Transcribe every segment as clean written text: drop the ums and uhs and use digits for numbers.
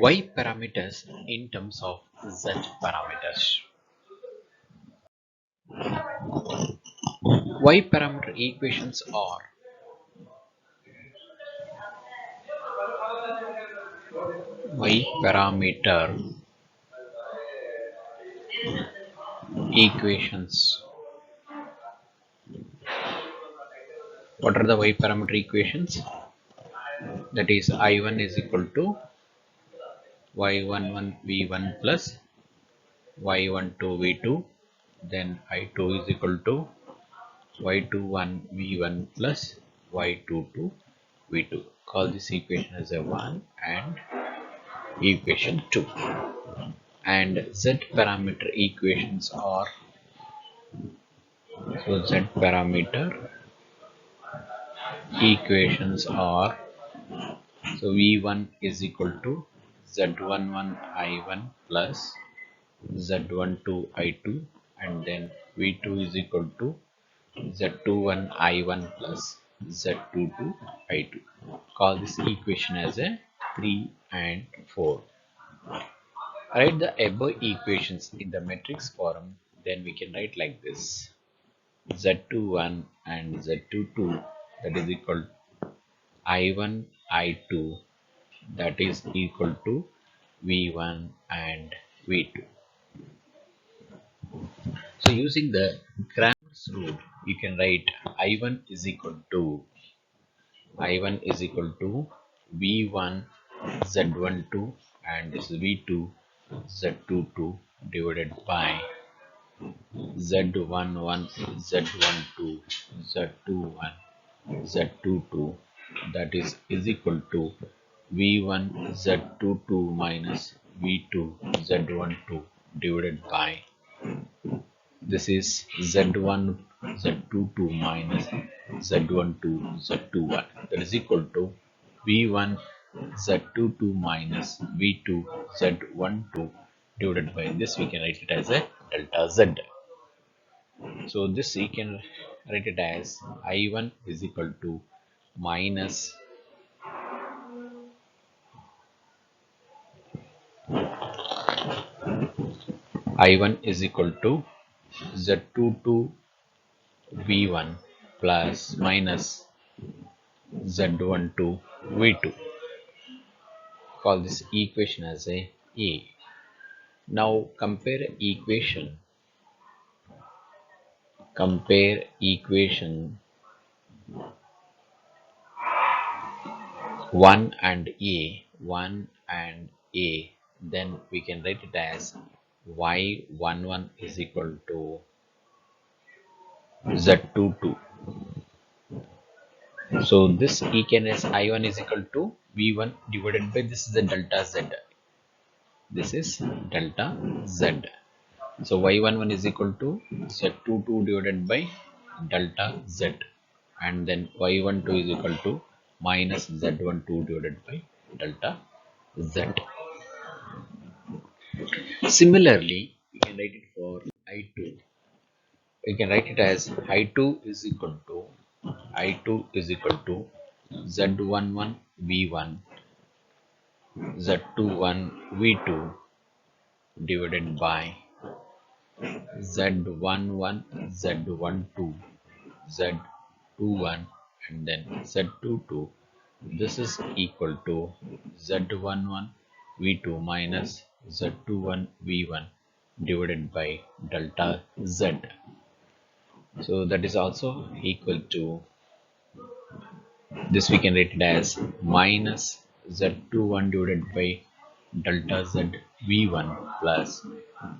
Y parameters in terms of Z parameters. Y parameter equations are Y parameter equations. What are the Y parameter equations? That is I1 is equal to Y11 V1 plus Y12 V2. Then I2 is equal to Y21 V1 plus Y22 V2. Call this equation as a 1 and equation 2. And Z parameter equations are, so Z parameter equations are, so V1 is equal to Z11 I1 plus Z12 I2, and then V2 is equal to Z21 I1 plus Z22 I2. Call this equation as a 3 and 4. Write the above equations in the matrix form, then we can write like this: Z21 and Z22, that is equal to I1 I2, that is equal to V1 and V2. So using the Cramer's rule, you can write I1 is equal to V1 Z12 and this is V2 Z22 divided by Z11 Z12 Z21 Z22, that is equal to V1 Z22 minus V2 Z12 divided by, this is Z1 Z22 minus Z12 Z21, that is equal to V1 Z22 minus V2 Z12 divided by this. We can write it as a delta Z. So this we can write it as I1 is equal to minus I1 is equal to Z22 V1 plus minus Z12 V2. Call this equation as a A. Now compare equation 1 and A, then we can write it as Y11 is equal to Z22. So this can as I1 is equal to V1 divided by, this is the delta Z. This is delta Z. So Y11 is equal to Z22 divided by delta Z, and then Y12 is equal to minus Z12 divided by delta Z. Similarly, we can write it for I2. We can write it as I2 is equal to Z11 V1 Z21 V2 divided by Z11 Z12 Z21 and then Z22. This is equal to Z11 V2 minus Z21 V1 divided by delta Z. So that is also equal to, this we can write it as minus Z21 divided by delta Z V1 plus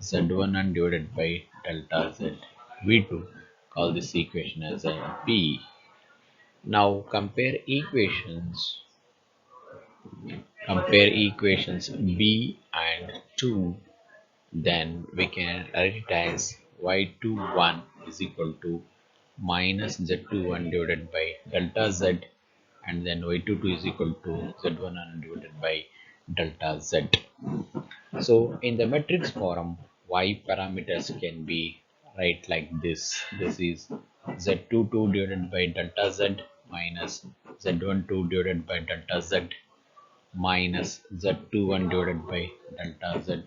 Z11 divided by delta Z V2. Call this equation as a P. Now compare equations B and 2, then we can write it as Y21 is equal to minus Z21 divided by delta Z, and then Y22 is equal to Z11 divided by delta Z. So in the matrix form, Y parameters can be write like this. This is Z22 divided by delta Z minus Z12 divided by delta Z minus Z21 divided by delta Z,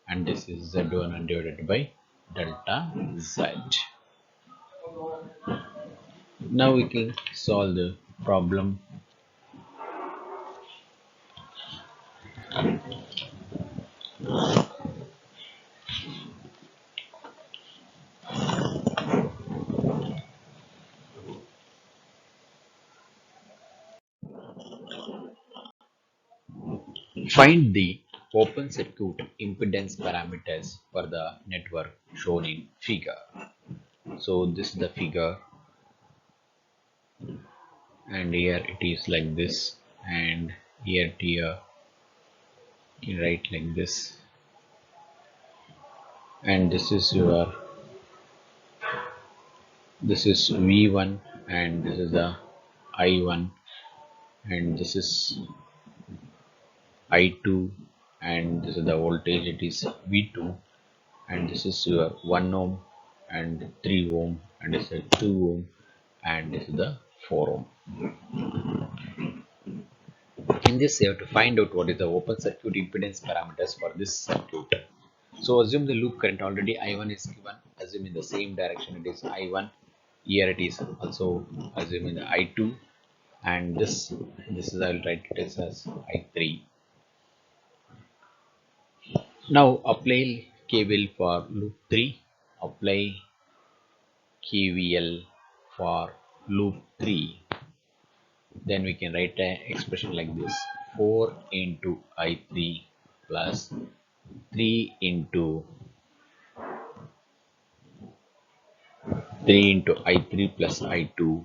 and this is Z11 divided by delta Z. Now we can solve the problem. Find the open circuit impedance parameters for the network shown in figure. So this is the figure, and here it is like this, and here you can write like this, and this is V1, and this is the I1, and this is I2, and this is the voltage, it is V2, and this is your 1 ohm and 3 ohm, and this is 2 ohm, and this is the 4 ohm. In this you have to find out what is the open circuit impedance parameters for this circuit. So assume the loop current, already I1 is given, assume in the same direction it is I1, here it is also assuming the I2, and this is, I will write it as I3. Now apply KVL for loop 3, apply KVL for loop 3, then we can write an expression like this: 4 into I3 plus 3 into I3 plus I2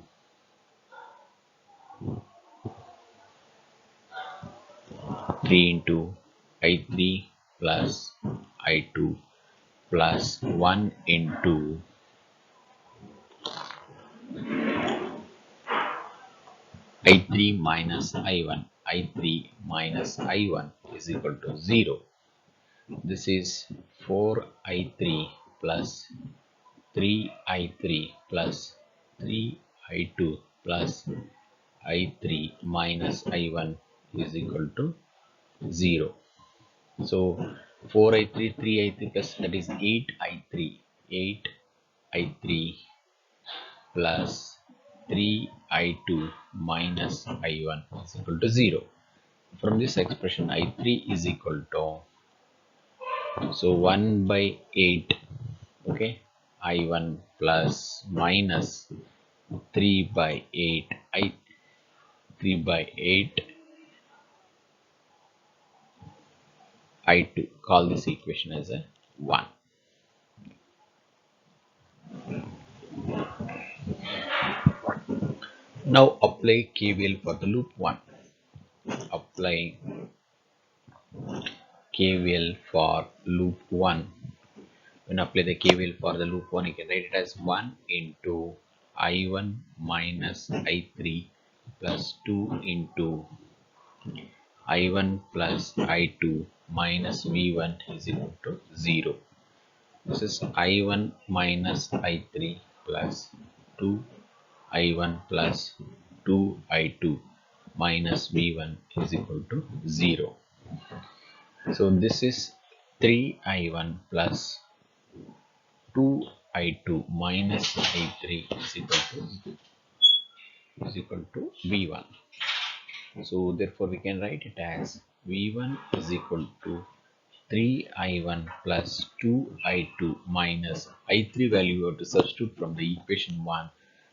3 into I3 plus I2 plus 1 into I3 minus I1. I3 minus I1 is equal to 0. This is 4I3 plus 3I3 plus 3I2 plus I3 minus I1 is equal to 0. So 4I3, 3I3 plus, that is 8I3. 8I3 plus 3I2 minus I1 is equal to 0. From this expression, I3 is equal to, so 1 by 8, okay, I1 plus minus 3 by 8, I 3 by 8 I2. Call this equation as a 1. Now apply KVL for the loop 1. Apply KVL for loop 1. When apply the KVL for the loop 1, you can write it as 1 into I1 minus I3 plus 2 into I1 plus I2 minus V1 is equal to 0. This is I1 minus I3 plus 2 I1 plus 2 I2 minus V1 is equal to 0. So this is 3 I1 plus 2 I2 minus I3 is equal to V1. So therefore we can write it as V1 is equal to 3 I1 plus 2 I2 minus I3 value you have to substitute from the equation 1.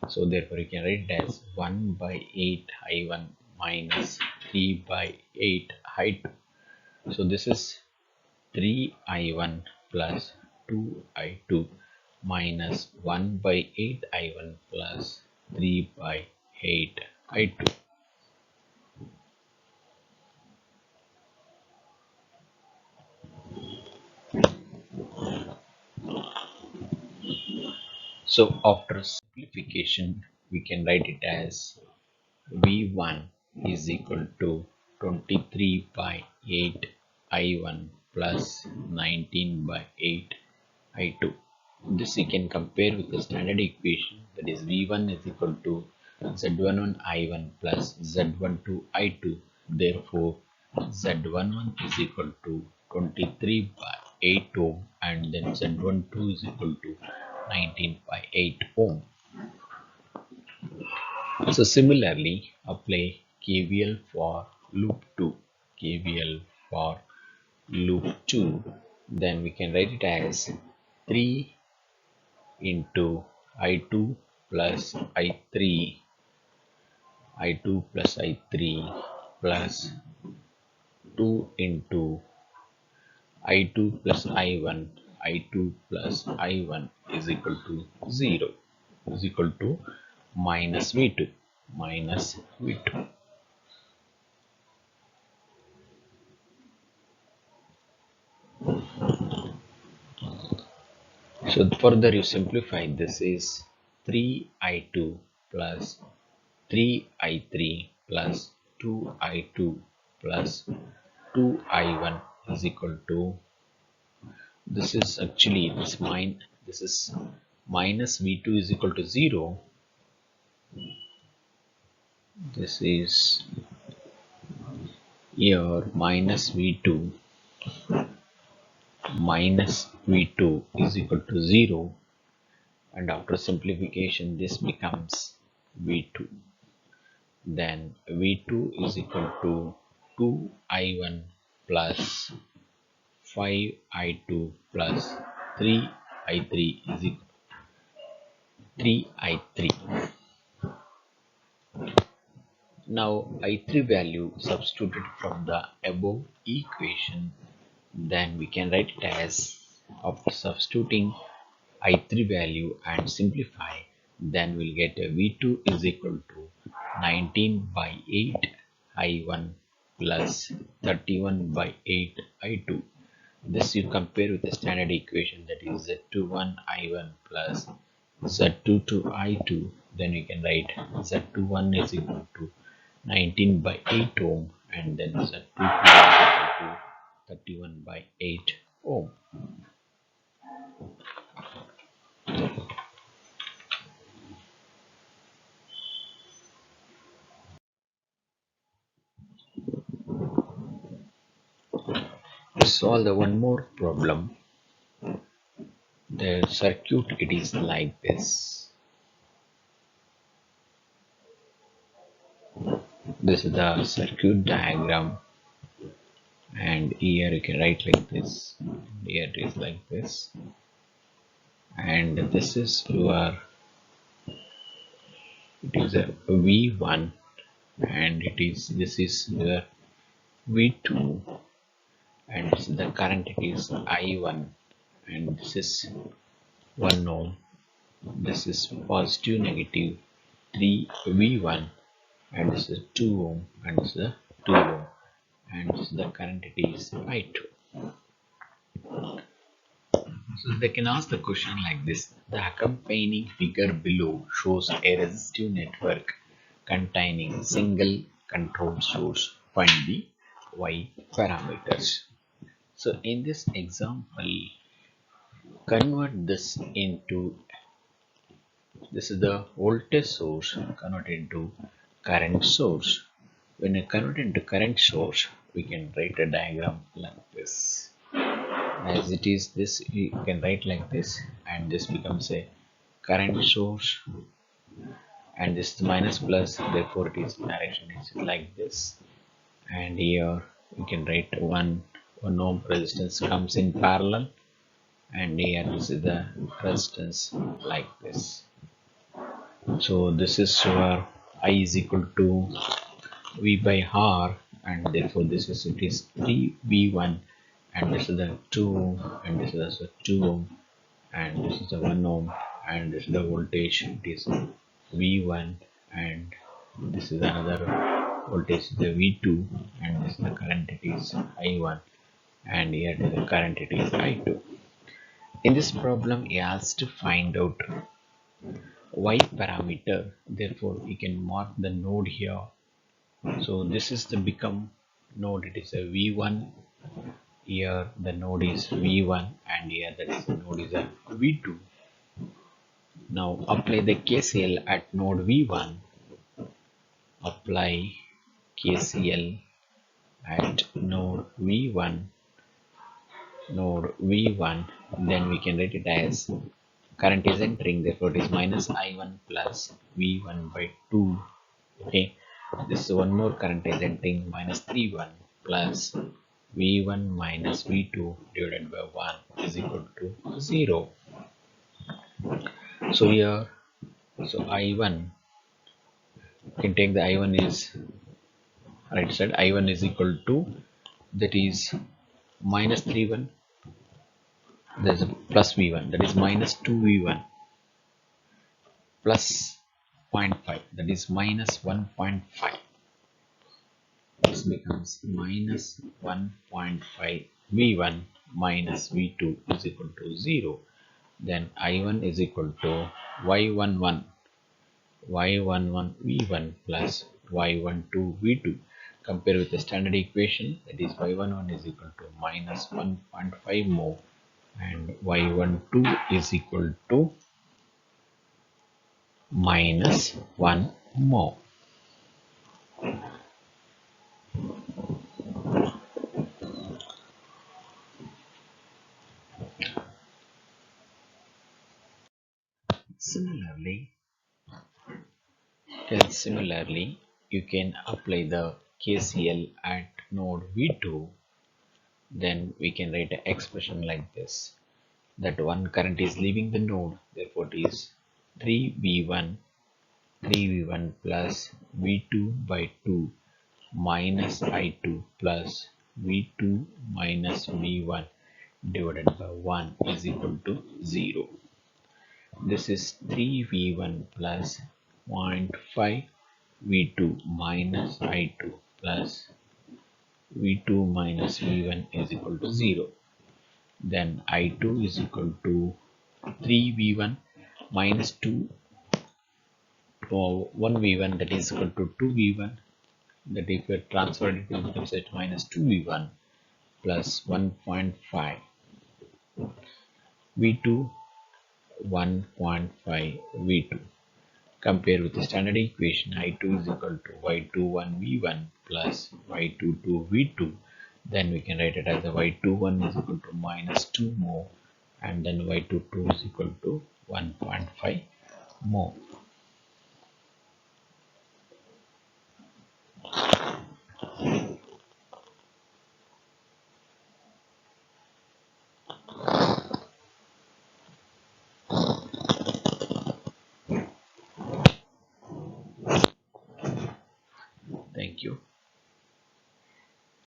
So therefore you can write it as 1 by 8 I1 minus 3 by 8 I2. So this is 3 I1 plus 2 I2 minus 1 by 8 I1 plus 3 by 8 I2. So after simplification, we can write it as V1 is equal to 23 by 8 I1 plus 19 by 8 I2. This we can compare with the standard equation, that is V1 is equal to Z11 I1 plus Z12 I2. Therefore, Z11 is equal to 23 by 8 ohm, and then Z12 is equal to 19 by 8 ohm. So similarly, apply KVL for loop 2. KVL for loop 2, then we can write it as 3 into I2 plus I3, I2 plus I3 plus 2 into I2 plus I1, I2 plus I1 is equal to 0, is equal to minus V2, minus V2. So further you simplify, this is 3I2 plus 3I3 plus 2I2 plus 2I1 is equal to, this is actually this is minus V2 is equal to 0. This is here minus V2 is equal to 0, and after simplification this becomes V2. Then V2 is equal to 2I1 plus 5I2 plus 3I3 is equal to 3I3. Now I3 value substituted from the above equation, then we can write it as, after substituting I3 value and simplify, then we'll get a V2 is equal to 19 by 8 I1 plus 31 by 8 I2. This you compare with the standard equation, that is Z21 I1 plus Z22 I2. Then you can write Z21 is equal to 19 by 8 ohm, and then Z22 is equal to 31 by 8 ohm. Solve the one more problem. The circuit, it is like this. This is the circuit diagram, and here you can write like this. Here it is like this, and this is your, it is a V1, and this is your V2, and the current is I1, and this is 1 ohm. This is positive negative 3V1, and this is 2 ohm, and this is 2 ohm, and this is the current, it is I2. So they can ask the question like this: the accompanying figure below shows a resistive network containing single control source. Find the Y parameters. So in this example, convert this into, this is the voltage source, convert into current source. When you convert into current source, we can write a diagram like this. As it is, this you can write like this, and this becomes a current source, and this is minus plus, therefore it is direction is like this. And here you can write 1 ohm resistance comes in parallel, and here this is the resistance like this. So this is where I is equal to V by R, and therefore this is, it is 3V1, and this is the 2 ohm, and this is also 2 ohm, and this is the 1 ohm, and this is the voltage, it is V1, and this is another voltage, the V2, and this is the current, it is I1, and here the current, it is I2. In this problem, he has to find out Y parameter, therefore we can mark the node here. So this is the become node, it is a V1, here the node is V1, and here that is the node is a V2. Now apply the KCL at node V1. Apply KCL at node V1, then we can write it as current is entering, therefore it is minus I1 plus V1 by 2. Okay, this is one more current is entering, minus 3 1 plus V1 minus V2 divided by 1 is equal to 0. So here, so I1, you can take the I1 is right side, I1 is equal to, that is minus 3 1, there is a plus V1, that is minus 2 V1 plus zero point 0.5, that is minus 1.5. This becomes minus 1.5 V1 minus V2 is equal to 0. Then I1 is equal to Y11 V1 plus Y12 V2. Compare with the standard equation, that is Y11 is equal to minus 1.5 mho and Y12 is equal to minus 1 mho. Similarly, you can apply the KCL at node V2. Then we can write an expression like this, that one current is leaving the node, therefore it is 3V1 plus V2 by 2 minus I2 plus V2 minus V1 divided by 1 is equal to 0. This is 3V1 plus zero point 0.5 V2 minus I2 plus V2 minus V1 is equal to 0. Then I2 is equal to 3V1 minus 2 or 1V1, that is equal to 2V1, that if you transfer it it becomes at minus 2V1 plus 1.5 V2 1.5 V2. Compare with the standard equation, I2 is equal to Y21 V1 plus Y22 V2. Then we can write it as a Y21 is equal to minus 2 mho and then Y22 is equal to 1.5 mho. Thank you.